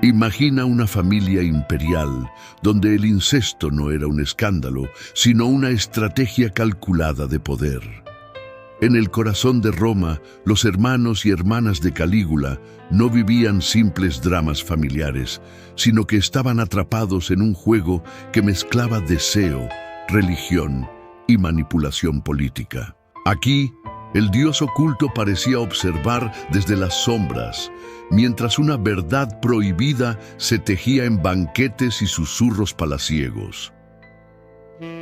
Imagina una familia imperial donde el incesto no era un escándalo, sino una estrategia calculada de poder. En el corazón de Roma, los hermanos y hermanas de Calígula no vivían simples dramas familiares, sino que estaban atrapados en un juego que mezclaba deseo, religión y manipulación política. Aquí, el dios oculto parecía observar desde las sombras, mientras una verdad prohibida se tejía en banquetes y susurros palaciegos.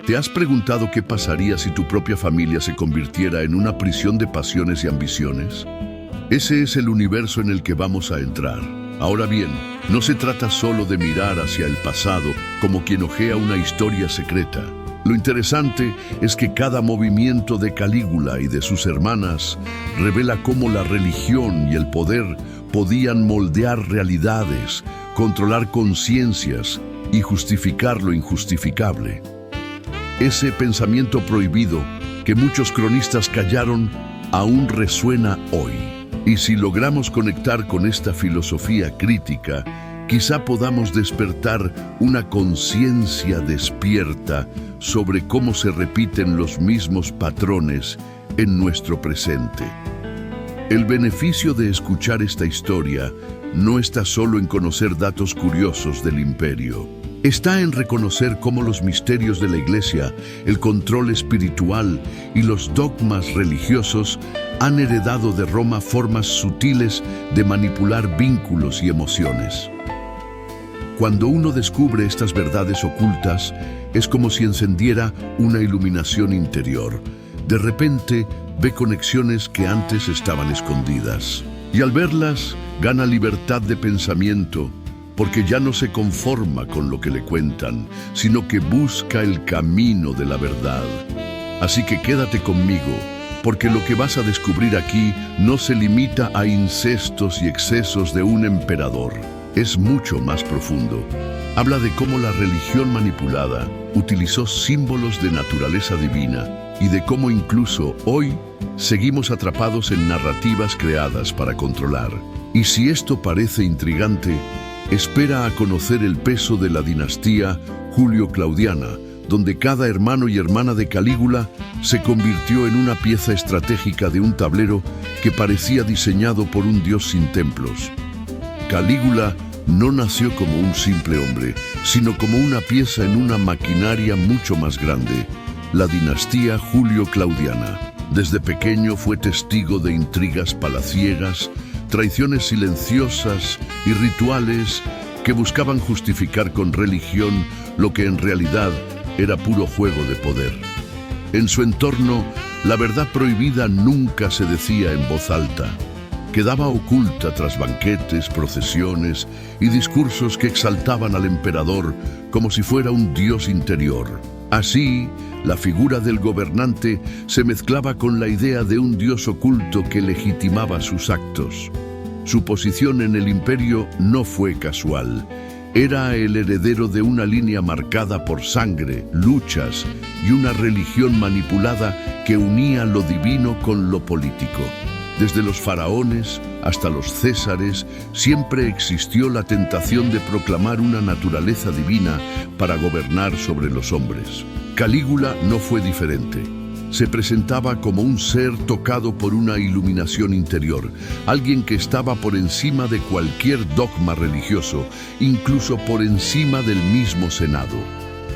¿Te has preguntado qué pasaría si tu propia familia se convirtiera en una prisión de pasiones y ambiciones? Ese es el universo en el que vamos a entrar. Ahora bien, no se trata solo de mirar hacia el pasado como quien hojea una historia secreta. Lo interesante es que cada movimiento de Calígula y de sus hermanas revela cómo la religión y el poder podían moldear realidades, controlar conciencias y justificar lo injustificable. Ese pensamiento prohibido que muchos cronistas callaron aún resuena hoy. Y si logramos conectar con esta filosofía crítica, quizá podamos despertar una conciencia despierta sobre cómo se repiten los mismos patrones en nuestro presente. El beneficio de escuchar esta historia no está solo en conocer datos curiosos del imperio. Está en reconocer cómo los misterios de la Iglesia, el control espiritual y los dogmas religiosos han heredado de Roma formas sutiles de manipular vínculos y emociones. Cuando uno descubre estas verdades ocultas, es como si encendiera una iluminación interior. De repente, ve conexiones que antes estaban escondidas. Y al verlas, gana libertad de pensamiento, porque ya no se conforma con lo que le cuentan, sino que busca el camino de la verdad. Así que quédate conmigo, porque lo que vas a descubrir aquí no se limita a incestos y excesos de un emperador. Es mucho más profundo. Habla de cómo la religión manipulada utilizó símbolos de naturaleza divina y de cómo incluso hoy seguimos atrapados en narrativas creadas para controlar. Y si esto parece intrigante, espera a conocer el peso de la dinastía Julio-Claudiana, donde cada hermano y hermana de Calígula se convirtió en una pieza estratégica de un tablero que parecía diseñado por un dios sin templos. Calígula no nació como un simple hombre, sino como una pieza en una maquinaria mucho más grande, la dinastía Julio-Claudiana. Desde pequeño fue testigo de intrigas palaciegas, traiciones silenciosas y rituales que buscaban justificar con religión lo que en realidad era puro juego de poder. En su entorno, la verdad prohibida nunca se decía en voz alta. Quedaba oculta tras banquetes, procesiones y discursos que exaltaban al emperador como si fuera un dios interior. Así, la figura del gobernante se mezclaba con la idea de un dios oculto que legitimaba sus actos. Su posición en el imperio no fue casual. Era el heredero de una línea marcada por sangre, luchas y una religión manipulada que unía lo divino con lo político. Desde los faraones hasta los césares, siempre existió la tentación de proclamar una naturaleza divina para gobernar sobre los hombres. Calígula no fue diferente. Se presentaba como un ser tocado por una iluminación interior, alguien que estaba por encima de cualquier dogma religioso, incluso por encima del mismo Senado.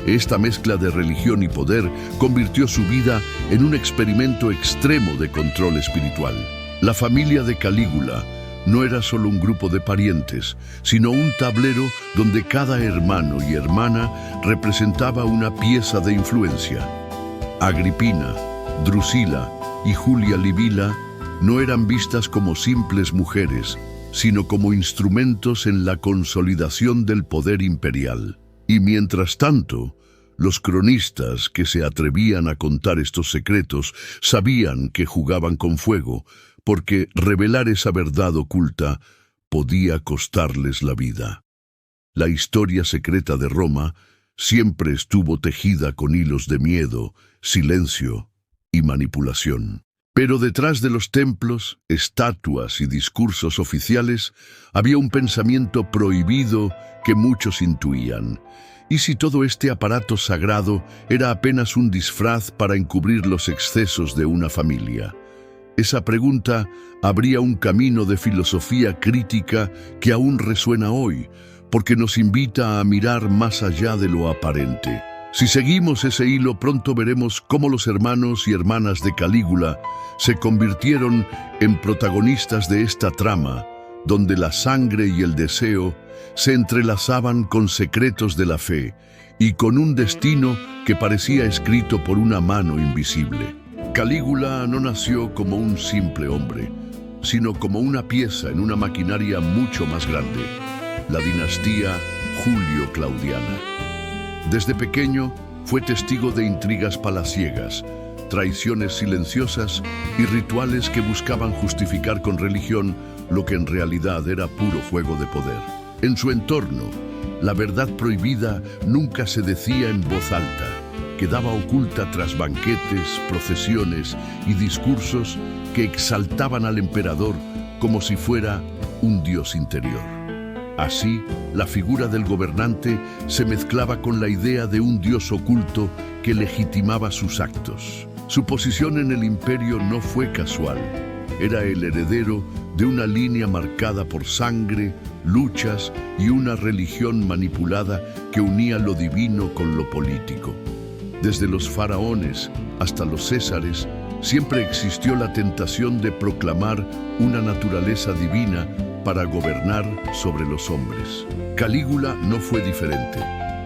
Esta mezcla de religión y poder convirtió su vida en un experimento extremo de control espiritual. La familia de Calígula no era solo un grupo de parientes, sino un tablero donde cada hermano y hermana representaba una pieza de influencia. Agripina, Drusila y Julia Libila no eran vistas como simples mujeres, sino como instrumentos en la consolidación del poder imperial. Y mientras tanto, los cronistas que se atrevían a contar estos secretos sabían que jugaban con fuego, porque revelar esa verdad oculta podía costarles la vida. La historia secreta de Roma siempre estuvo tejida con hilos de miedo, silencio y manipulación. Pero detrás de los templos, estatuas y discursos oficiales había un pensamiento prohibido que muchos intuían. ¿Y si todo este aparato sagrado era apenas un disfraz para encubrir los excesos de una familia? Esa pregunta abría un camino de filosofía crítica que aún resuena hoy, porque nos invita a mirar más allá de lo aparente. Si seguimos ese hilo, pronto veremos cómo los hermanos y hermanas de Calígula se convirtieron en protagonistas de esta trama, donde la sangre y el deseo se entrelazaban con secretos de la fe y con un destino que parecía escrito por una mano invisible. Calígula no nació como un simple hombre, sino como una pieza en una maquinaria mucho más grande, la dinastía Julio-Claudiana. Desde pequeño fue testigo de intrigas palaciegas, traiciones silenciosas y rituales que buscaban justificar con religión lo que en realidad era puro juego de poder. En su entorno, la verdad prohibida nunca se decía en voz alta, quedaba oculta tras banquetes, procesiones y discursos que exaltaban al emperador como si fuera un dios interior. Así, la figura del gobernante se mezclaba con la idea de un dios oculto que legitimaba sus actos. Su posición en el imperio no fue casual. Era el heredero de una línea marcada por sangre, luchas y una religión manipulada que unía lo divino con lo político. Desde los faraones hasta los césares, siempre existió la tentación de proclamar una naturaleza divina para gobernar sobre los hombres. Calígula no fue diferente.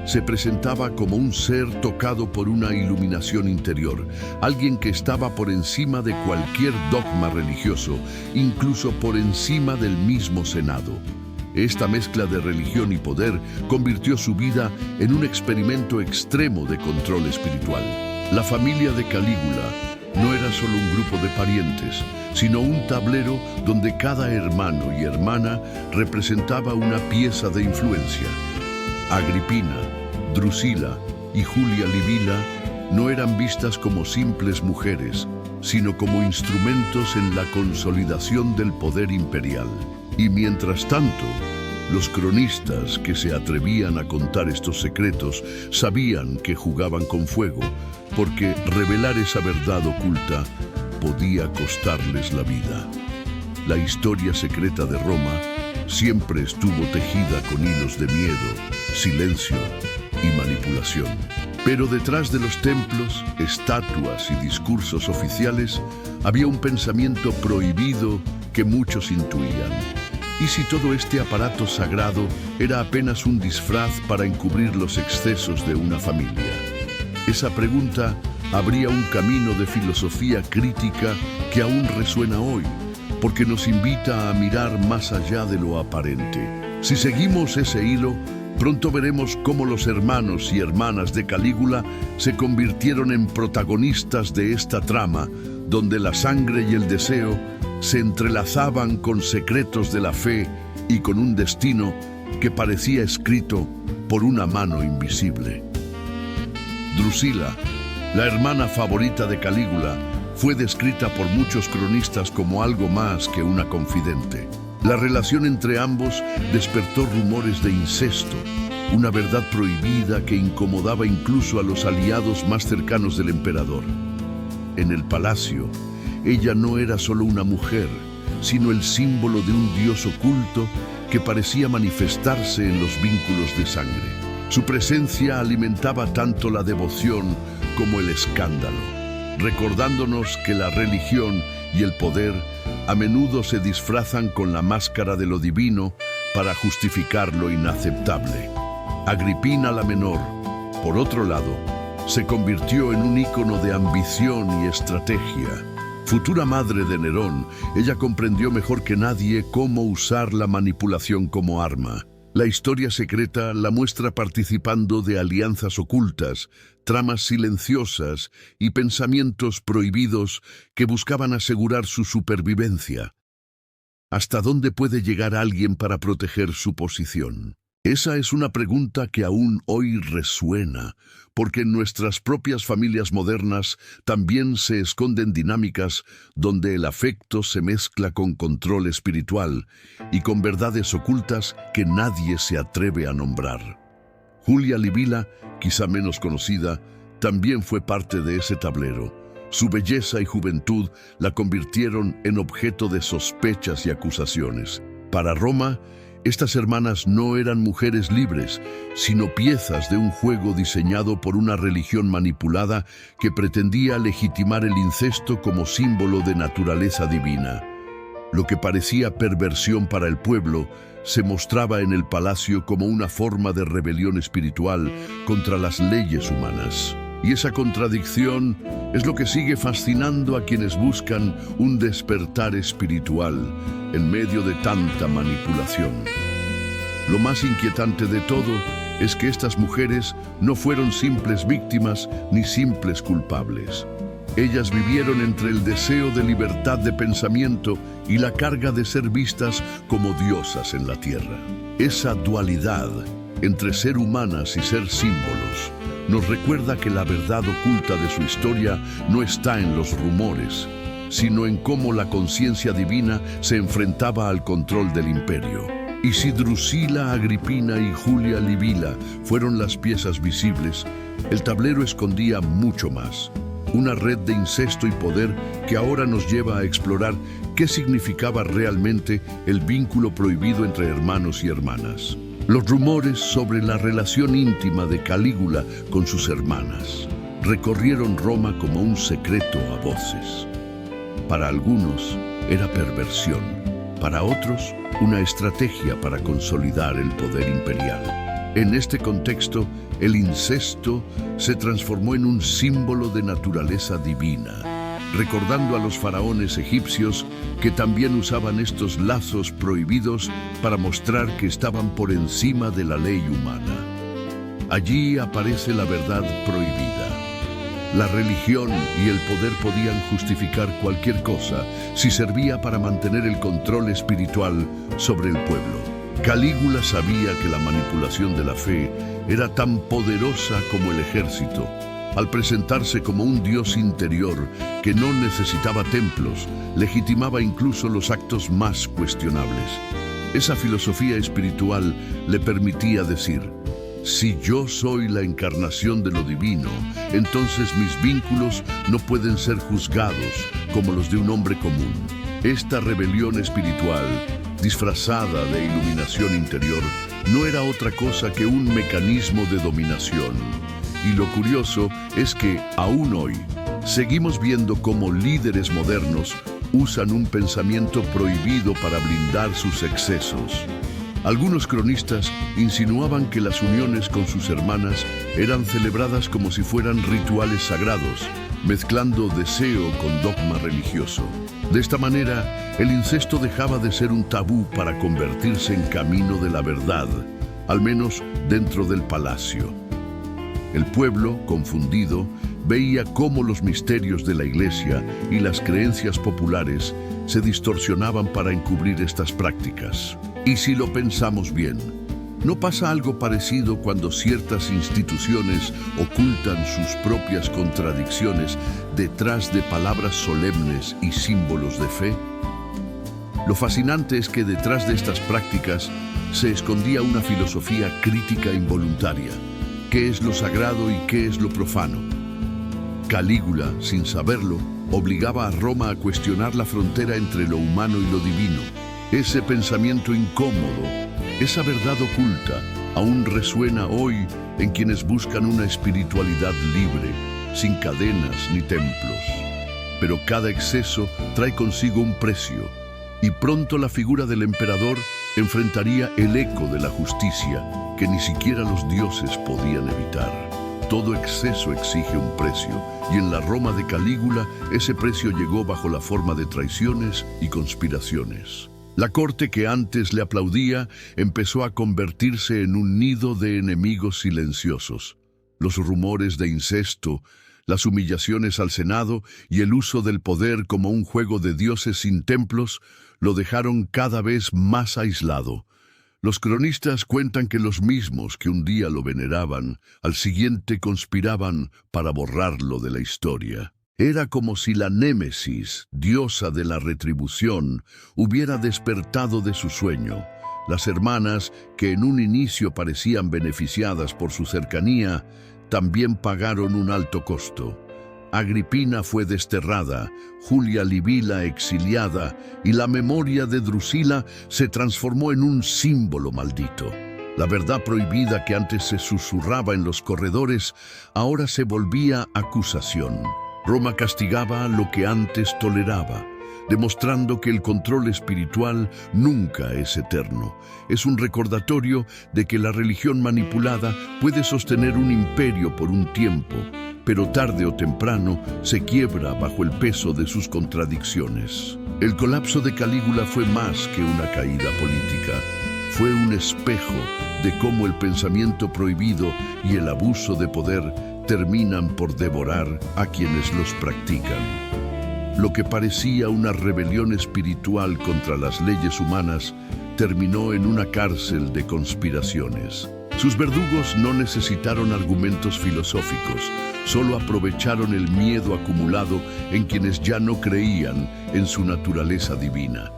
Se presentaba como un ser tocado por una iluminación interior, alguien que estaba por encima de cualquier dogma religioso, incluso por encima del mismo Senado. Esta mezcla de religión y poder convirtió su vida en un experimento extremo de control espiritual. La familia de Calígula no era solo un grupo de parientes, sino un tablero donde cada hermano y hermana representaba una pieza de influencia. Agripina, Drusila y Julia Livila no eran vistas como simples mujeres, sino como instrumentos en la consolidación del poder imperial. Y mientras tanto, los cronistas que se atrevían a contar estos secretos sabían que jugaban con fuego, porque revelar esa verdad oculta podía costarles la vida. La historia secreta de Roma siempre estuvo tejida con hilos de miedo, silencio y manipulación. Pero detrás de los templos, estatuas y discursos oficiales había un pensamiento prohibido que muchos intuían. ¿Y si todo este aparato sagrado era apenas un disfraz para encubrir los excesos de una familia? Esa pregunta abría un camino de filosofía crítica que aún resuena hoy, porque nos invita a mirar más allá de lo aparente. Si seguimos ese hilo, pronto veremos cómo los hermanos y hermanas de Calígula se convirtieron en protagonistas de esta trama, donde la sangre y el deseo se entrelazaban con secretos de la fe y con un destino que parecía escrito por una mano invisible. Drusila, la hermana favorita de Calígula, fue descrita por muchos cronistas como algo más que una confidente. La relación entre ambos despertó rumores de incesto, una verdad prohibida que incomodaba incluso a los aliados más cercanos del emperador. En el palacio, ella no era solo una mujer, sino el símbolo de un dios oculto que parecía manifestarse en los vínculos de sangre. Su presencia alimentaba tanto la devoción como el escándalo, recordándonos que la religión y el poder a menudo se disfrazan con la máscara de lo divino para justificar lo inaceptable. Agripina la Menor, por otro lado, se convirtió en un ícono de ambición y estrategia. Futura madre de Nerón, ella comprendió mejor que nadie cómo usar la manipulación como arma. La historia secreta la muestra participando de alianzas ocultas, tramas silenciosas y pensamientos prohibidos que buscaban asegurar su supervivencia. ¿Hasta dónde puede llegar alguien para proteger su posición? Esa es una pregunta que aún hoy resuena, porque en nuestras propias familias modernas también se esconden dinámicas donde el afecto se mezcla con control espiritual y con verdades ocultas que nadie se atreve a nombrar. Julia Libila, quizá menos conocida, también fue parte de ese tablero. Su belleza y juventud la convirtieron en objeto de sospechas y acusaciones. Para Roma, estas hermanas no eran mujeres libres, sino piezas de un juego diseñado por una religión manipulada que pretendía legitimar el incesto como símbolo de naturaleza divina. Lo que parecía perversión para el pueblo se mostraba en el palacio como una forma de rebelión espiritual contra las leyes humanas. Y esa contradicción es lo que sigue fascinando a quienes buscan un despertar espiritual en medio de tanta manipulación. Lo más inquietante de todo es que estas mujeres no fueron simples víctimas ni simples culpables. Ellas vivieron entre el deseo de libertad de pensamiento y la carga de ser vistas como diosas en la tierra. Esa dualidad entre ser humanas y ser símbolos nos recuerda que la verdad oculta de su historia no está en los rumores, sino en cómo la conciencia divina se enfrentaba al control del imperio. Y si Drusila, Agripina y Julia Libila fueron las piezas visibles, el tablero escondía mucho más. Una red de incesto y poder que ahora nos lleva a explorar qué significaba realmente el vínculo prohibido entre hermanos y hermanas. Los rumores sobre la relación íntima de Calígula con sus hermanas recorrieron Roma como un secreto a voces. Para algunos era perversión, para otros una estrategia para consolidar el poder imperial. En este contexto, el incesto se transformó en un símbolo de naturaleza divina, recordando a los faraones egipcios que también usaban estos lazos prohibidos para mostrar que estaban por encima de la ley humana. Allí aparece la verdad prohibida. La religión y el poder podían justificar cualquier cosa si servía para mantener el control espiritual sobre el pueblo. Calígula sabía que la manipulación de la fe era tan poderosa como el ejército. Al presentarse como un dios interior que no necesitaba templos, legitimaba incluso los actos más cuestionables. Esa filosofía espiritual le permitía decir: si yo soy la encarnación de lo divino, entonces mis vínculos no pueden ser juzgados como los de un hombre común. Esta rebelión espiritual, disfrazada de iluminación interior, no era otra cosa que un mecanismo de dominación. Y lo curioso es que, aún hoy, seguimos viendo cómo líderes modernos usan un pensamiento prohibido para blindar sus excesos. Algunos cronistas insinuaban que las uniones con sus hermanas eran celebradas como si fueran rituales sagrados, mezclando deseo con dogma religioso. De esta manera, el incesto dejaba de ser un tabú para convertirse en camino de la verdad, al menos dentro del palacio. El pueblo, confundido, veía cómo los misterios de la Iglesia y las creencias populares se distorsionaban para encubrir estas prácticas. Y si lo pensamos bien, ¿no pasa algo parecido cuando ciertas instituciones ocultan sus propias contradicciones detrás de palabras solemnes y símbolos de fe? Lo fascinante es que detrás de estas prácticas se escondía una filosofía crítica involuntaria. ¿Qué es lo sagrado y qué es lo profano? Calígula, sin saberlo, obligaba a Roma a cuestionar la frontera entre lo humano y lo divino. Ese pensamiento incómodo, esa verdad oculta, aún resuena hoy en quienes buscan una espiritualidad libre, sin cadenas ni templos. Pero cada exceso trae consigo un precio, y pronto la figura del emperador enfrentaría el eco de la justicia que ni siquiera los dioses podían evitar. Todo exceso exige un precio, y en la Roma de Calígula ese precio llegó bajo la forma de traiciones y conspiraciones. La corte que antes le aplaudía empezó a convertirse en un nido de enemigos silenciosos. Los rumores de incesto, las humillaciones al Senado y el uso del poder como un juego de dioses sin templos lo dejaron cada vez más aislado. Los cronistas cuentan que los mismos que un día lo veneraban, al siguiente conspiraban para borrarlo de la historia. Era como si la Némesis, diosa de la retribución, hubiera despertado de su sueño. Las hermanas, que en un inicio parecían beneficiadas por su cercanía, también pagaron un alto costo. Agripina fue desterrada, Julia Livila exiliada, y la memoria de Drusila se transformó en un símbolo maldito. La verdad prohibida que antes se susurraba en los corredores, ahora se volvía acusación. Roma castigaba lo que antes toleraba, demostrando que el control espiritual nunca es eterno. Es un recordatorio de que la religión manipulada puede sostener un imperio por un tiempo, pero tarde o temprano se quiebra bajo el peso de sus contradicciones. El colapso de Calígula fue más que una caída política. Fue un espejo de cómo el pensamiento prohibido y el abuso de poder terminan por devorar a quienes los practican. Lo que parecía una rebelión espiritual contra las leyes humanas terminó en una cárcel de conspiraciones. Sus verdugos no necesitaron argumentos filosóficos, solo aprovecharon el miedo acumulado en quienes ya no creían en su naturaleza divina.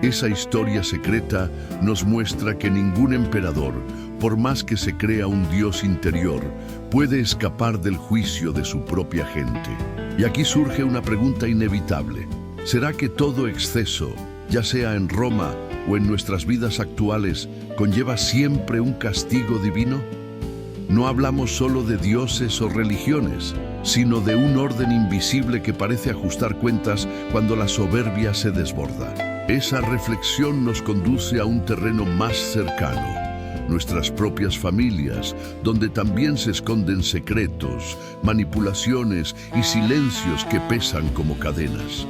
Esa historia secreta nos muestra que ningún emperador, por más que se crea un Dios interior, puede escapar del juicio de su propia gente. Y aquí surge una pregunta inevitable. ¿Será que todo exceso, ya sea en Roma o en nuestras vidas actuales, conlleva siempre un castigo divino? No hablamos solo de dioses o religiones, sino de un orden invisible que parece ajustar cuentas cuando la soberbia se desborda. Esa reflexión nos conduce a un terreno más cercano, nuestras propias familias, donde también se esconden secretos, manipulaciones y silencios que pesan como cadenas.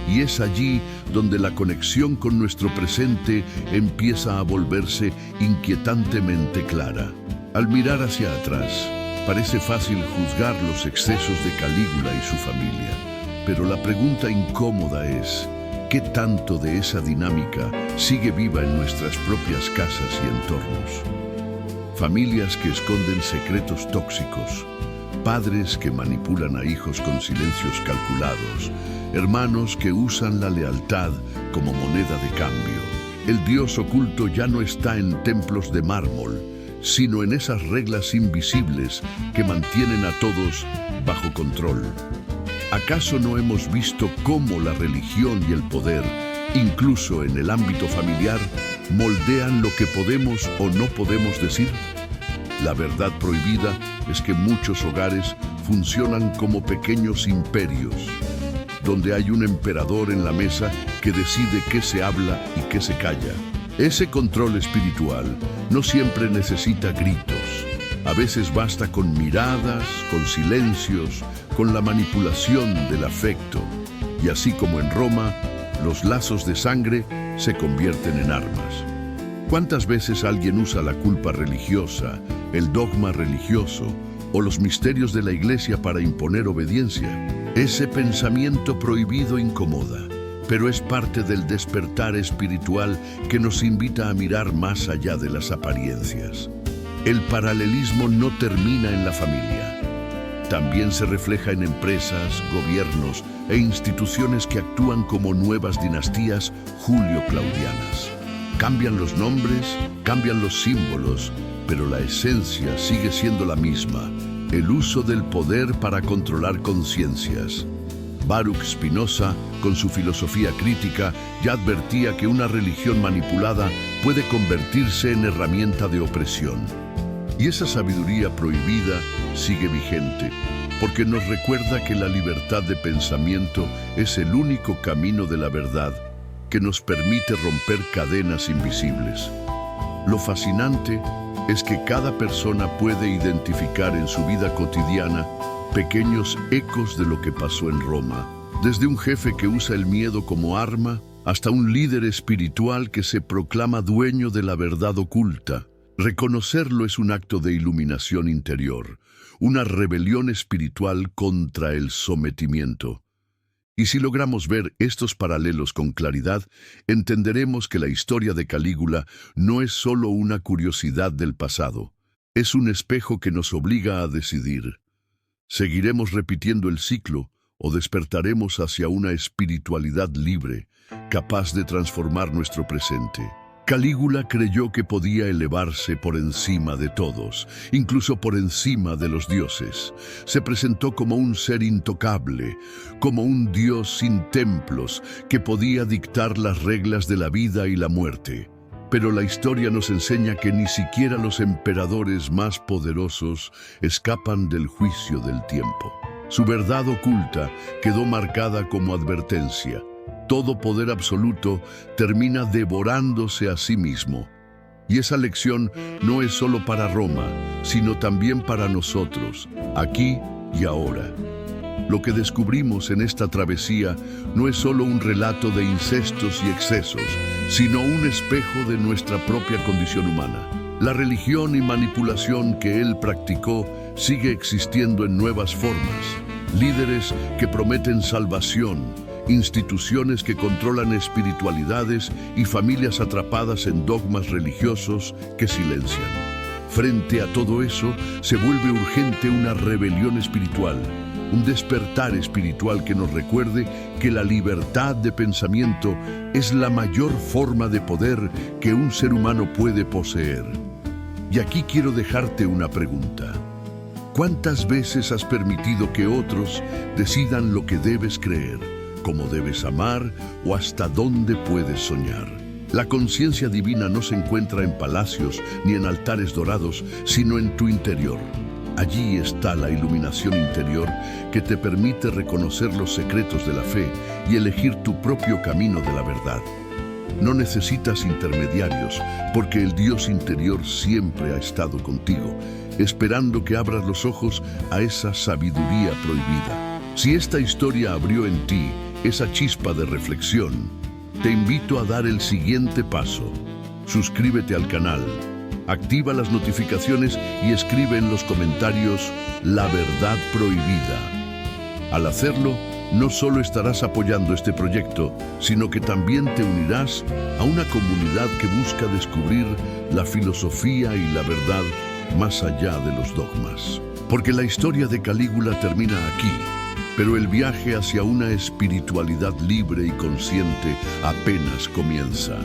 Y es allí donde la conexión con nuestro presente empieza a volverse inquietantemente clara. Al mirar hacia atrás, parece fácil juzgar los excesos de Calígula y su familia, pero la pregunta incómoda es: ¿qué tanto de esa dinámica sigue viva en nuestras propias casas y entornos? Familias que esconden secretos tóxicos, padres que manipulan a hijos con silencios calculados, hermanos que usan la lealtad como moneda de cambio. El Dios oculto ya no está en templos de mármol, sino en esas reglas invisibles que mantienen a todos bajo control. ¿Acaso no hemos visto cómo la religión y el poder, incluso en el ámbito familiar, moldean lo que podemos o no podemos decir? La verdad prohibida es que muchos hogares funcionan como pequeños imperios, donde hay un emperador en la mesa que decide qué se habla y qué se calla. Ese control espiritual no siempre necesita gritos. A veces basta con miradas, con silencios, con la manipulación del afecto. Y así como en Roma, los lazos de sangre se convierten en armas. ¿Cuántas veces alguien usa la culpa religiosa, el dogma religioso o los misterios de la iglesia para imponer obediencia? Ese pensamiento prohibido incomoda, pero es parte del despertar espiritual que nos invita a mirar más allá de las apariencias. El paralelismo no termina en la familia. También se refleja en empresas, gobiernos e instituciones que actúan como nuevas dinastías julio-claudianas. Cambian los nombres, cambian los símbolos, pero la esencia sigue siendo la misma: el uso del poder para controlar conciencias. Baruch Spinoza, con su filosofía crítica, ya advertía que una religión manipulada puede convertirse en herramienta de opresión. Y esa sabiduría prohibida sigue vigente, porque nos recuerda que la libertad de pensamiento es el único camino de la verdad que nos permite romper cadenas invisibles. Lo fascinante es que cada persona puede identificar en su vida cotidiana pequeños ecos de lo que pasó en Roma, desde un jefe que usa el miedo como arma hasta un líder espiritual que se proclama dueño de la verdad oculta. Reconocerlo es un acto de iluminación interior, una rebelión espiritual contra el sometimiento. Y si logramos ver estos paralelos con claridad, entenderemos que la historia de Calígula no es solo una curiosidad del pasado, es un espejo que nos obliga a decidir. ¿Seguiremos repitiendo el ciclo o despertaremos hacia una espiritualidad libre, capaz de transformar nuestro presente? Calígula creyó que podía elevarse por encima de todos, incluso por encima de los dioses. Se presentó como un ser intocable, como un dios sin templos que podía dictar las reglas de la vida y la muerte. Pero la historia nos enseña que ni siquiera los emperadores más poderosos escapan del juicio del tiempo. Su verdad oculta quedó marcada como advertencia. Todo poder absoluto termina devorándose a sí mismo. Y esa lección no es solo para Roma, sino también para nosotros, aquí y ahora. Lo que descubrimos en esta travesía no es solo un relato de incestos y excesos, sino un espejo de nuestra propia condición humana. La religión y manipulación que él practicó sigue existiendo en nuevas formas. Líderes que prometen salvación, instituciones que controlan espiritualidades y familias atrapadas en dogmas religiosos que silencian. Frente a todo eso, se vuelve urgente una rebelión espiritual, un despertar espiritual que nos recuerde que la libertad de pensamiento es la mayor forma de poder que un ser humano puede poseer. Y aquí quiero dejarte una pregunta. ¿Cuántas veces has permitido que otros decidan lo que debes creer, cómo debes amar o hasta dónde puedes soñar? La conciencia divina no se encuentra en palacios ni en altares dorados, sino en tu interior. Allí está la iluminación interior que te permite reconocer los secretos de la fe y elegir tu propio camino de la verdad. No necesitas intermediarios, porque el Dios interior siempre ha estado contigo, esperando que abras los ojos a esa sabiduría prohibida. Si esta historia abrió en ti esa chispa de reflexión, te invito a dar el siguiente paso. Suscríbete al canal, activa las notificaciones y escribe en los comentarios la verdad prohibida. Al hacerlo, no solo estarás apoyando este proyecto, sino que también te unirás a una comunidad que busca descubrir la filosofía y la verdad más allá de los dogmas. Porque la historia de Calígula termina aquí, pero el viaje hacia una espiritualidad libre y consciente apenas comienza.